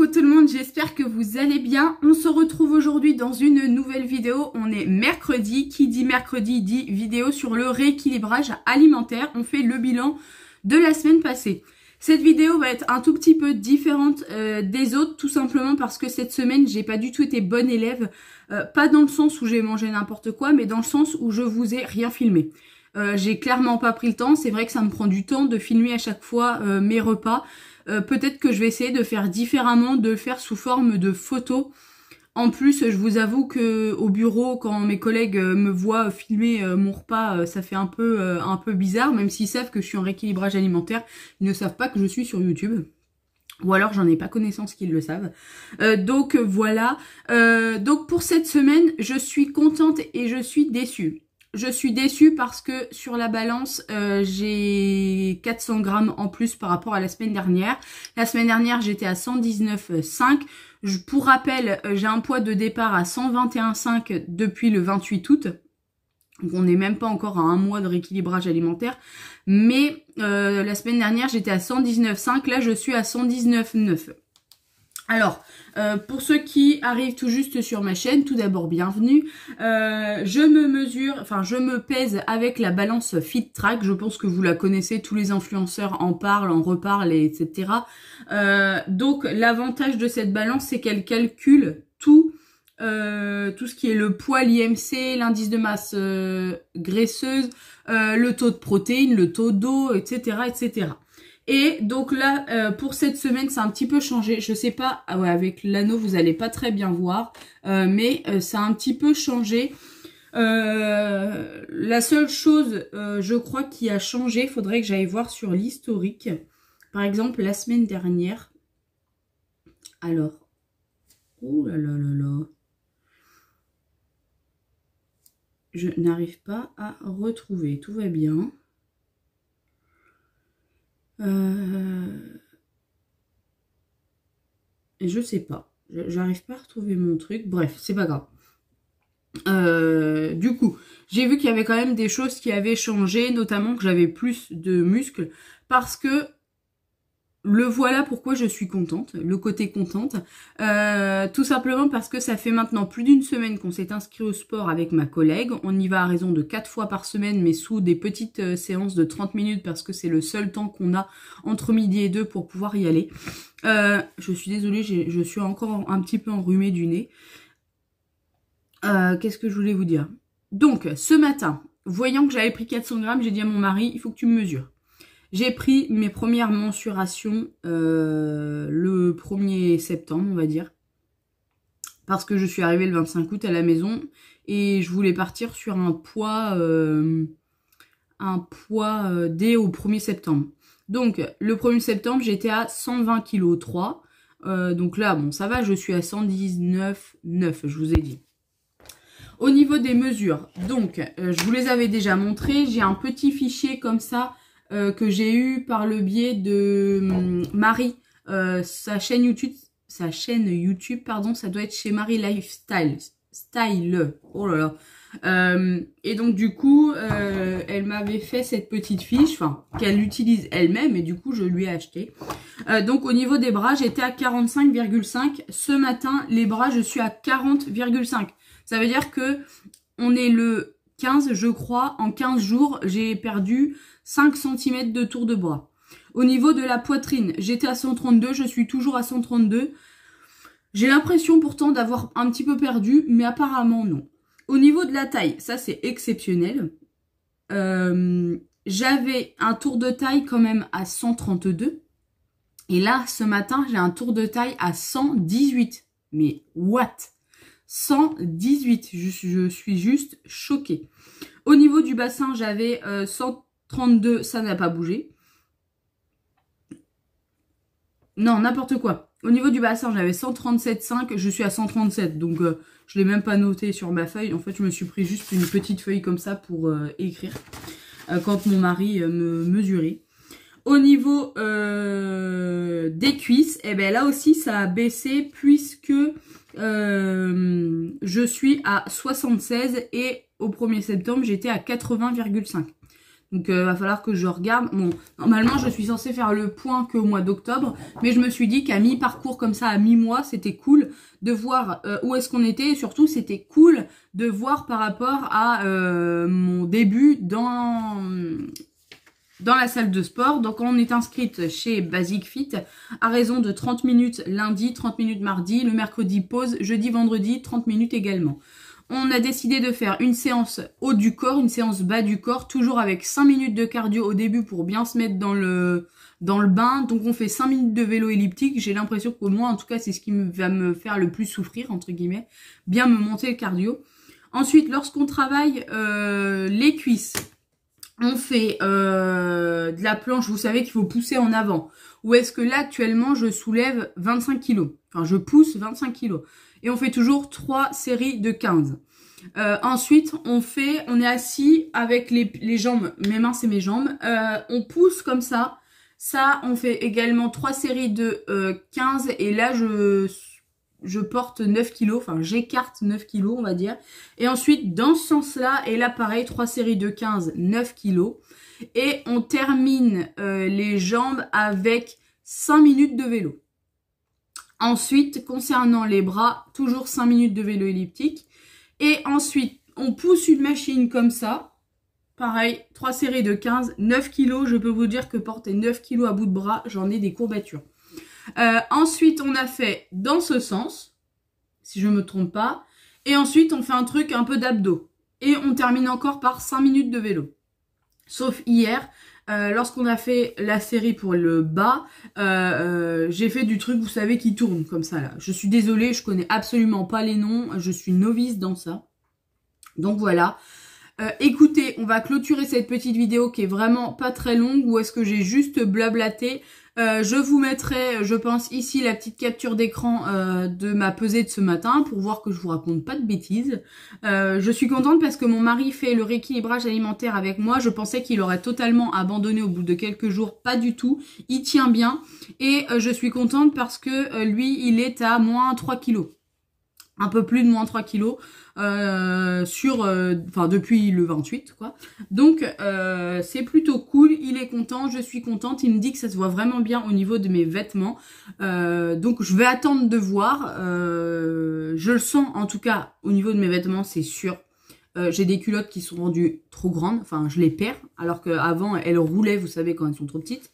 tout le monde, j'espère que vous allez bien. On se retrouve aujourd'hui dans une nouvelle vidéo. On est mercredi, qui dit mercredi dit vidéo sur le rééquilibrage alimentaire. On fait le bilan de la semaine passée. Cette vidéo va être un tout petit peu différente des autres, tout simplement parce que cette semaine, j'ai pas du tout été bonne élève. Pas dans le sens où j'ai mangé n'importe quoi, mais dans le sens où je vous ai rien filmé. J'ai clairement pas pris le temps. C'est vrai que ça me prend du temps de filmer à chaque fois mes repas. Peut-être que je vais essayer de faire différemment, de le faire sous forme de photos. En plus, je vous avoue que au bureau, quand mes collègues me voient filmer mon repas, ça fait un peu bizarre, même s'ils savent que je suis en rééquilibrage alimentaire, ils ne savent pas que je suis sur YouTube. Ou alors j'en ai pas connaissance qu'ils le savent. Donc voilà. Donc pour cette semaine, je suis contente et je suis déçue. Je suis déçue parce que sur la balance, j'ai 400 grammes en plus par rapport à la semaine dernière. La semaine dernière, j'étais à 119,5. Pour rappel, j'ai un poids de départ à 121,5 depuis le 28 août. Donc on n'est même pas encore à un mois de rééquilibrage alimentaire. Mais la semaine dernière, j'étais à 119,5. Là, je suis à 119,9. Alors, pour ceux qui arrivent tout juste sur ma chaîne, tout d'abord bienvenue. Je me pèse avec la balance FitTrack. Je pense que vous la connaissez, tous les influenceurs en parlent, en reparlent, etc. Donc l'avantage de cette balance, c'est qu'elle calcule tout ce qui est le poids, l'IMC, l'indice de masse graisseuse, le taux de protéines, le taux d'eau, etc., etc. Et donc là, pour cette semaine, c'est un petit peu changé. Je sais pas, avec l'anneau, vous allez pas très bien voir, mais ça a un petit peu changé. La seule chose, je crois, qui a changé, faudrait que j'aille voir sur l'historique. Par exemple, la semaine dernière. Alors, oh là là là là. Je n'arrive pas à retrouver. Tout va bien. Et je sais pas. J'arrive pas à retrouver mon truc. Bref, c'est pas grave. Du coup, j'ai vu qu'il y avait quand même des choses qui avaient changé, notamment que j'avais plus de muscles. Parce que le voilà pourquoi je suis contente, le côté contente. Tout simplement parce que ça fait maintenant plus d'une semaine qu'on s'est inscrit au sport avec ma collègue. On y va à raison de 4 fois par semaine, mais sous des petites séances de 30 minutes parce que c'est le seul temps qu'on a entre midi et 2 pour pouvoir y aller. Je suis désolée, je suis encore un petit peu enrhumée du nez. Qu'est-ce que je voulais vous dire? Donc, ce matin, voyant que j'avais pris 400 grammes, j'ai dit à mon mari, il faut que tu me mesures. J'ai pris mes premières mensurations le 1er septembre, on va dire. Parce que je suis arrivée le 25 août à la maison et je voulais partir sur un poids dès au 1er septembre. Donc, le 1er septembre, j'étais à 120,3 kg. Donc là, bon, ça va, je suis à 119,9, je vous ai dit. Au niveau des mesures, donc, je vous les avais déjà montrées. J'ai un petit fichier comme ça que j'ai eu par le biais de Marie. Sa chaîne YouTube, pardon, ça doit être chez Marie Lifestyle. Oh là là. Et donc du coup, elle m'avait fait cette petite fiche, enfin, qu'elle utilise elle-même, et du coup, je lui ai acheté. Donc au niveau des bras, j'étais à 45,5. Ce matin, les bras, je suis à 40,5. Ça veut dire que on est le 15, je crois. En 15 jours, j'ai perdu 5 cm de tour de bras. Au niveau de la poitrine, j'étais à 132, je suis toujours à 132. J'ai l'impression pourtant d'avoir un petit peu perdu, mais apparemment non. Au niveau de la taille, ça c'est exceptionnel. J'avais un tour de taille quand même à 132. Et là, ce matin, j'ai un tour de taille à 118. Mais what? 118, je suis juste choquée. Au niveau du bassin, j'avais 132, ça n'a pas bougé. Non, n'importe quoi. Au niveau du bassin, j'avais 137,5, je suis à 137, donc je l'ai même pas noté sur ma feuille. En fait, je me suis pris juste une petite feuille comme ça pour écrire quand mon mari me mesurait. Au niveau des cuisses, et bien là aussi ça a baissé puisque je suis à 76 et au 1er septembre j'étais à 80,5. Donc va falloir que je regarde. Bon, normalement je suis censée faire le point qu'au mois d'octobre, mais je me suis dit qu'à mi-parcours comme ça, à mi-mois, c'était cool de voir où est-ce qu'on était, et surtout c'était cool de voir par rapport à mon début dans la salle de sport. Donc on est inscrite chez Basic Fit à raison de 30 minutes lundi, 30 minutes mardi, le mercredi pause, jeudi, vendredi, 30 minutes également. On a décidé de faire une séance haut du corps, une séance bas du corps, toujours avec 5 minutes de cardio au début pour bien se mettre dans le bain. Donc on fait 5 minutes de vélo elliptique. J'ai l'impression qu'au moins, en tout cas, c'est ce qui va me faire le plus souffrir, entre guillemets. Bien me monter le cardio. Ensuite, lorsqu'on travaille les cuisses, on fait de la planche. Vous savez qu'il faut pousser en avant. Ou est-ce que là, actuellement, je soulève 25 kg. Enfin, je pousse 25 kg. Et on fait toujours 3 séries de 15. Ensuite, on est assis avec les jambes, mes mains c'est mes jambes. On pousse comme ça. Ça, on fait également 3 séries de 15. Et là, je porte 9 kg. Enfin, j'écarte 9 kg, on va dire. Et ensuite, dans ce sens-là, et là, pareil, 3 séries de 15, 9 kg. Et on termine les jambes avec 5 minutes de vélo. Ensuite, concernant les bras, toujours 5 minutes de vélo elliptique. Et ensuite, on pousse une machine comme ça. Pareil, 3 séries de 15, 9 kg. Je peux vous dire que porter 9 kg à bout de bras, j'en ai des courbatures. Ensuite, on a fait dans ce sens, si je ne me trompe pas. Et ensuite, on fait un truc un peu d'abdos. Et on termine encore par 5 minutes de vélo. Sauf hier, lorsqu'on a fait la série pour le bas, j'ai fait du truc, vous savez, qui tourne comme ça là. Je suis désolée, je connais absolument pas les noms, je suis novice dans ça. Donc voilà. Écoutez, on va clôturer cette petite vidéo qui est vraiment pas très longue, où est-ce que j'ai juste blablaté. Je vous mettrai, je pense, ici la petite capture d'écran de ma pesée de ce matin pour voir que je vous raconte pas de bêtises. Je suis contente parce que mon mari fait le rééquilibrage alimentaire avec moi. Je pensais qu'il aurait totalement abandonné au bout de quelques jours. Pas du tout. Il tient bien. Et je suis contente parce que lui, il est à moins 3 kilos. Un peu plus de moins 3 kilos. Depuis le 28 quoi. Donc c'est plutôt cool, il est content, je suis contente, il me dit que ça se voit vraiment bien au niveau de mes vêtements. Donc je vais attendre de voir. Je le sens en tout cas au niveau de mes vêtements, c'est sûr. J'ai des culottes qui sont rendues trop grandes, enfin je les perds, alors qu'avant elles roulaient, vous savez, quand elles sont trop petites.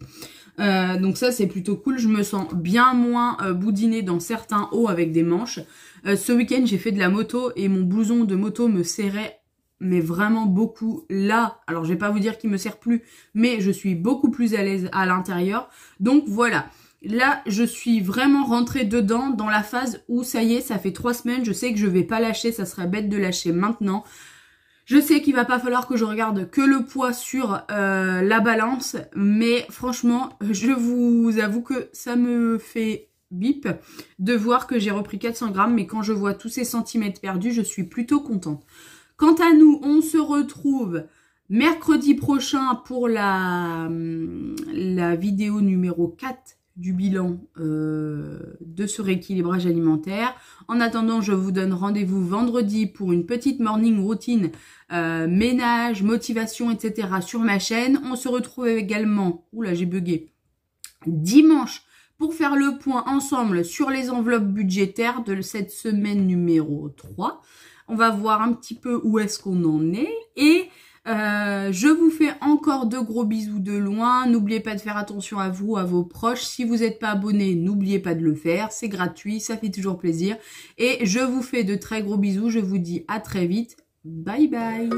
Donc ça c'est plutôt cool, je me sens bien moins boudinée dans certains hauts avec des manches. Ce week-end j'ai fait de la moto et mon blouson de moto me serrait mais vraiment beaucoup là. Alors je vais pas vous dire qu'il me serre plus, mais je suis beaucoup plus à l'aise à l'intérieur. Donc voilà, là je suis vraiment rentrée dedans dans la phase où ça y est, ça fait 3 semaines, je sais que je vais pas lâcher, ça serait bête de lâcher maintenant. Je sais qu'il va pas falloir que je regarde que le poids sur la balance, mais franchement, je vous avoue que ça me fait bip de voir que j'ai repris 400 grammes, mais quand je vois tous ces centimètres perdus, je suis plutôt contente. Quant à nous, on se retrouve mercredi prochain pour la vidéo numéro 4 du bilan de ce rééquilibrage alimentaire. En attendant, je vous donne rendez-vous vendredi pour une petite morning routine ménage, motivation, etc. sur ma chaîne. On se retrouve également, oula j'ai bugué, dimanche pour faire le point ensemble sur les enveloppes budgétaires de cette semaine numéro 3. On va voir un petit peu où est-ce qu'on en est et je vous fais encore de gros bisous de loin. N'oubliez pas de faire attention à vous, à vos proches. Si vous n'êtes pas abonné, n'oubliez pas de le faire. C'est gratuit, ça fait toujours plaisir. Et je vous fais de très gros bisous. Je vous dis à très vite. Bye bye.